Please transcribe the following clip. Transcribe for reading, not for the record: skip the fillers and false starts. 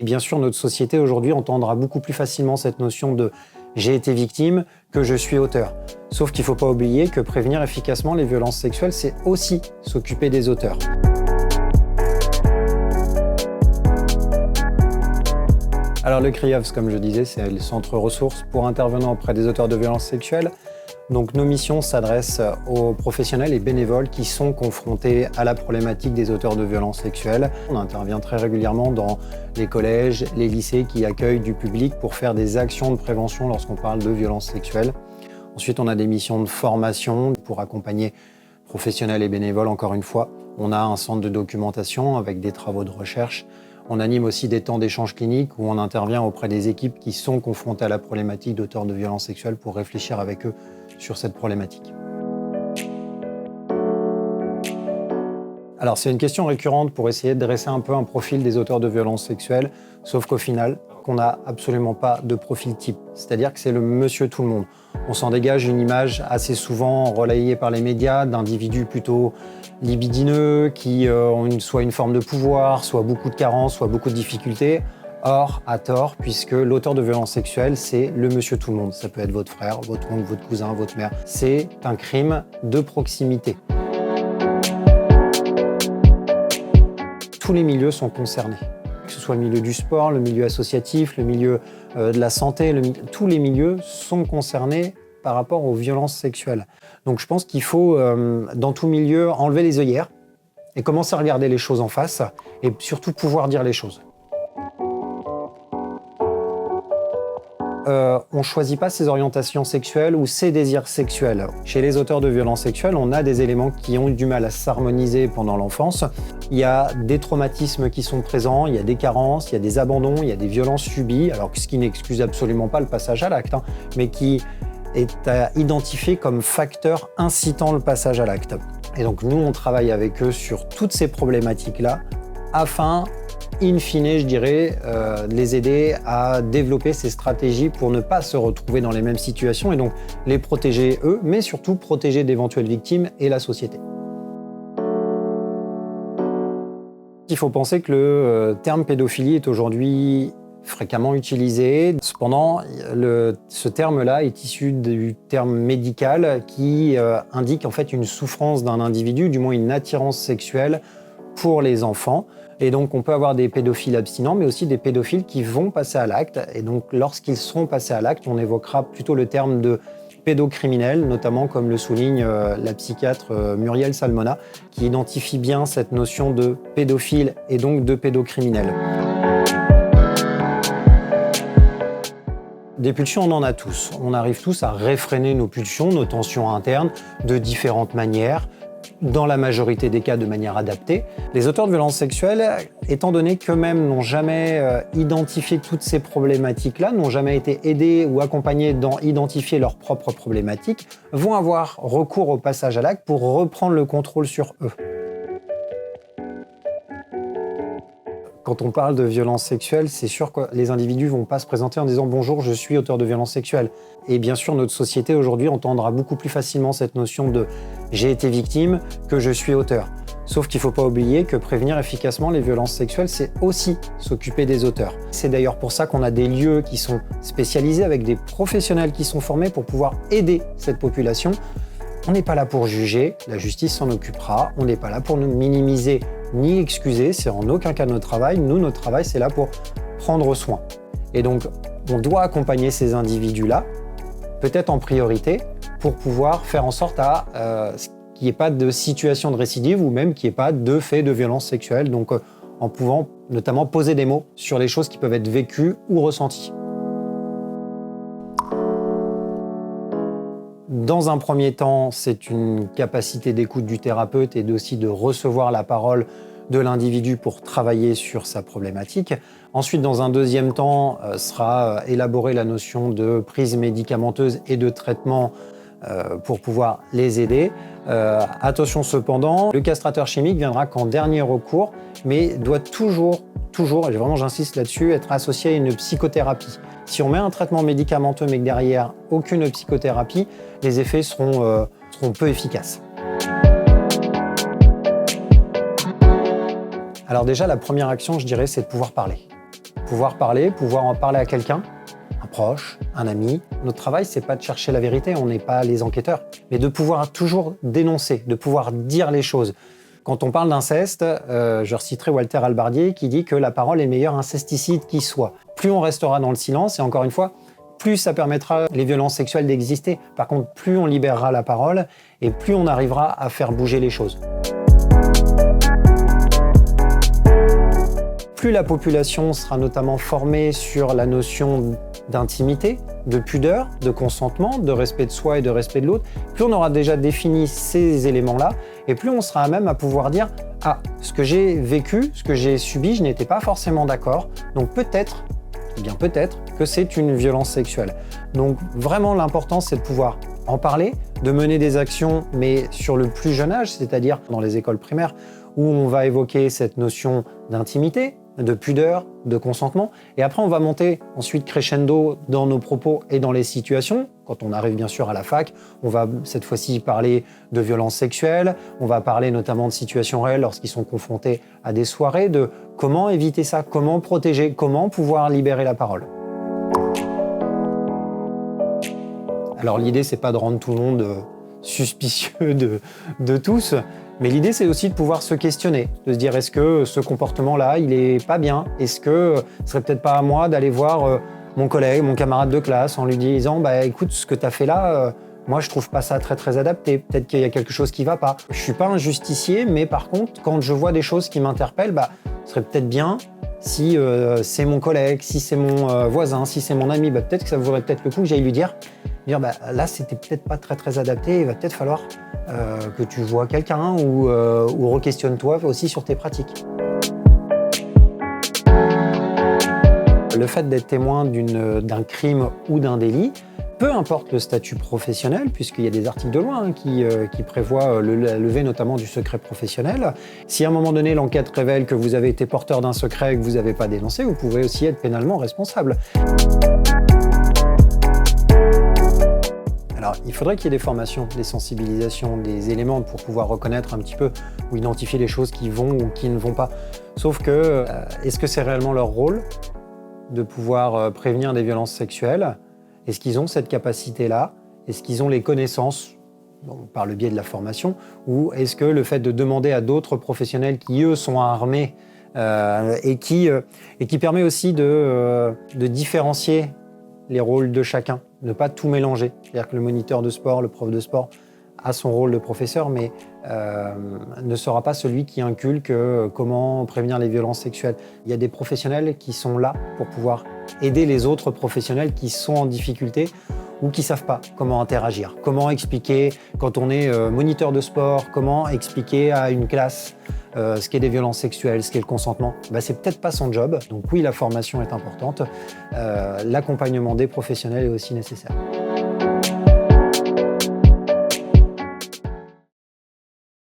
Et bien sûr, notre société aujourd'hui entendra beaucoup plus facilement cette notion de « j'ai été victime » que « je suis auteur ». Sauf qu'il ne faut pas oublier que prévenir efficacement les violences sexuelles, c'est aussi s'occuper des auteurs. Alors le CRIOVS, comme je disais, c'est le centre ressources pour intervenants auprès des auteurs de violences sexuelles. Donc nos missions s'adressent aux professionnels et bénévoles qui sont confrontés à la problématique des auteurs de violences sexuelles. On intervient très régulièrement dans les collèges, les lycées qui accueillent du public pour faire des actions de prévention lorsqu'on parle de violences sexuelles. Ensuite, on a des missions de formation pour accompagner professionnels et bénévoles, encore une fois. On a un centre de documentation avec des travaux de recherche. On anime aussi des temps d'échange clinique où on intervient auprès des équipes qui sont confrontées à la problématique d'auteurs de violences sexuelles pour réfléchir avec eux sur cette problématique. Alors c'est une question récurrente pour essayer de dresser un peu un profil des auteurs de violences sexuelles, sauf qu'au final, qu'on n'a absolument pas de profil type. C'est-à-dire que c'est le monsieur tout le monde. On s'en dégage une image assez souvent relayée par les médias d'individus plutôt libidineux, qui ont soit une forme de pouvoir, soit beaucoup de carences, soit beaucoup de difficultés. Or, à tort, puisque l'auteur de violences sexuelles, c'est le monsieur tout le monde. Ça peut être votre frère, votre oncle, votre cousin, votre mère. C'est un crime de proximité. Tous les milieux sont concernés. Que ce soit le milieu du sport, le milieu associatif, le milieu de la santé, tous les milieux sont concernés par rapport aux violences sexuelles. Donc je pense qu'il faut, dans tout milieu, enlever les œillères et commencer à regarder les choses en face et surtout pouvoir dire les choses. On ne choisit pas ses orientations sexuelles ou ses désirs sexuels. Chez les auteurs de violences sexuelles, on a des éléments qui ont eu du mal à s'harmoniser pendant l'enfance. Il y a des traumatismes qui sont présents, il y a des carences, il y a des abandons, il y a des violences subies, alors ce qui n'excuse absolument pas le passage à l'acte, mais qui est à identifier comme facteur incitant le passage à l'acte. Et donc nous, on travaille avec eux sur toutes ces problématiques-là afin, in fine, je dirais, de les aider à développer ces stratégies pour ne pas se retrouver dans les mêmes situations et donc les protéger eux, mais surtout protéger d'éventuelles victimes et la société. Il faut penser que le terme pédophilie est aujourd'hui fréquemment utilisé. Cependant, ce terme-là est issu du terme médical qui indique en fait une souffrance d'un individu, du moins une attirance sexuelle pour les enfants. Et donc, on peut avoir des pédophiles abstinents, mais aussi des pédophiles qui vont passer à l'acte. Et donc, lorsqu'ils seront passés à l'acte, on évoquera plutôt le terme de pédocriminel, notamment comme le souligne la psychiatre Muriel Salmona, qui identifie bien cette notion de pédophile et donc de pédocriminel. Des pulsions, on en a tous. On arrive tous à réfréner nos pulsions, nos tensions internes, de différentes manières, dans la majorité des cas de manière adaptée. Les auteurs de violences sexuelles, étant donné qu'eux-mêmes n'ont jamais identifié toutes ces problématiques-là, n'ont jamais été aidés ou accompagnés dans identifier leurs propres problématiques, vont avoir recours au passage à l'acte pour reprendre le contrôle sur eux. Quand on parle de violences sexuelles, c'est sûr que les individus ne vont pas se présenter en disant « Bonjour, je suis auteur de violences sexuelles ». Et bien sûr, notre société aujourd'hui entendra beaucoup plus facilement cette notion de « j'ai été victime » que « je suis auteur ». Sauf qu'il ne faut pas oublier que prévenir efficacement les violences sexuelles, c'est aussi s'occuper des auteurs. C'est d'ailleurs pour ça qu'on a des lieux qui sont spécialisés avec des professionnels qui sont formés pour pouvoir aider cette population. On n'est pas là pour juger, la justice s'en occupera. On n'est pas là pour nous minimiser ni excuser, c'est en aucun cas notre travail. Nous, notre travail, c'est là pour prendre soin. Et donc, on doit accompagner ces individus-là, peut-être en priorité, pour pouvoir faire en sorte qu'il n'y ait pas de situation de récidive ou même qu'il n'y ait pas de fait de violence sexuelle, donc en pouvant notamment poser des mots sur les choses qui peuvent être vécues ou ressenties. Dans un premier temps, c'est une capacité d'écoute du thérapeute et aussi de recevoir la parole de l'individu pour travailler sur sa problématique. Ensuite, dans un deuxième temps, sera élaborée la notion de prise médicamenteuse et de traitement pour pouvoir les aider. Attention cependant, le castrateur chimique viendra qu'en dernier recours, mais doit toujours, et vraiment j'insiste là-dessus, être associé à une psychothérapie. Si on met un traitement médicamenteux mais que derrière aucune psychothérapie, les effets seront peu efficaces. Alors déjà, la première action, je dirais, c'est de pouvoir parler. Pouvoir parler, pouvoir en parler à quelqu'un, un proche, un ami. Notre travail, c'est pas de chercher la vérité, on n'est pas les enquêteurs, mais de pouvoir toujours dénoncer, de pouvoir dire les choses. Quand on parle d'inceste, je reciterai Walter Albardier qui dit que la parole est meilleur incesticide qui soit. Plus on restera dans le silence, et encore une fois, plus ça permettra les violences sexuelles d'exister. Par contre, plus on libérera la parole et plus on arrivera à faire bouger les choses. Plus la population sera notamment formée sur la notion d'intimité, de pudeur, de consentement, de respect de soi et de respect de l'autre, plus on aura déjà défini ces éléments-là, et plus on sera à même à pouvoir dire « Ah, ce que j'ai vécu, ce que j'ai subi, je n'étais pas forcément d'accord, donc peut-être, eh bien peut-être, que c'est une violence sexuelle. » Donc vraiment l'important c'est de pouvoir en parler, de mener des actions, mais sur le plus jeune âge, c'est-à-dire dans les écoles primaires, où on va évoquer cette notion d'intimité, de pudeur, de consentement. Et après, on va monter ensuite crescendo dans nos propos et dans les situations. Quand on arrive bien sûr à la fac, on va cette fois-ci parler de violences sexuelles, on va parler notamment de situations réelles lorsqu'ils sont confrontés à des soirées, de comment éviter ça, comment protéger, comment pouvoir libérer la parole. Alors l'idée, c'est pas de rendre tout le monde suspicieux de tous, mais l'idée, c'est aussi de pouvoir se questionner, de se dire est-ce que ce comportement-là, il est pas bien? Est-ce que ce serait peut-être pas à moi d'aller voir mon collègue, mon camarade de classe en lui disant bah écoute, ce que tu as fait là, moi je trouve pas ça très adapté, peut-être qu'il y a quelque chose qui va pas. Je suis pas un justicier, mais par contre, quand je vois des choses qui m'interpellent, bah ce serait peut-être bien si c'est mon collègue, si c'est mon voisin, si c'est mon ami, bah peut-être que ça vaudrait peut-être le coup que j'aille lui dire bah là c'était peut-être pas très adapté, il va peut-être falloir que tu vois quelqu'un ou re-questionne-toi aussi sur tes pratiques. Le fait d'être témoin d'un crime ou d'un délit, peu importe le statut professionnel, puisqu'il y a des articles de loi qui prévoient la levée notamment du secret professionnel. Si à un moment donné l'enquête révèle que vous avez été porteur d'un secret et que vous n'avez pas dénoncé, vous pouvez aussi être pénalement responsable. Alors, il faudrait qu'il y ait des formations, des sensibilisations, des éléments pour pouvoir reconnaître un petit peu ou identifier les choses qui vont ou qui ne vont pas. Sauf que, est-ce que c'est réellement leur rôle de pouvoir prévenir des violences sexuelles? Est-ce qu'ils ont cette capacité-là? Est-ce qu'ils ont les connaissances par le biais de la formation? Ou est-ce que le fait de demander à d'autres professionnels qui, eux, sont armés et qui permet aussi de différencier les rôles de chacun, ne pas tout mélanger. C'est-à-dire que le moniteur de sport, le prof de sport a son rôle de professeur, mais ne sera pas celui qui inculque comment prévenir les violences sexuelles. Il y a des professionnels qui sont là pour pouvoir aider les autres professionnels qui sont en difficulté ou qui ne savent pas comment interagir. Comment expliquer, quand on est moniteur de sport, comment expliquer à une classe ce qu'est des violences sexuelles, ce qu'est le consentement. C'est peut-être pas son job, donc oui, la formation est importante. L'accompagnement des professionnels est aussi nécessaire.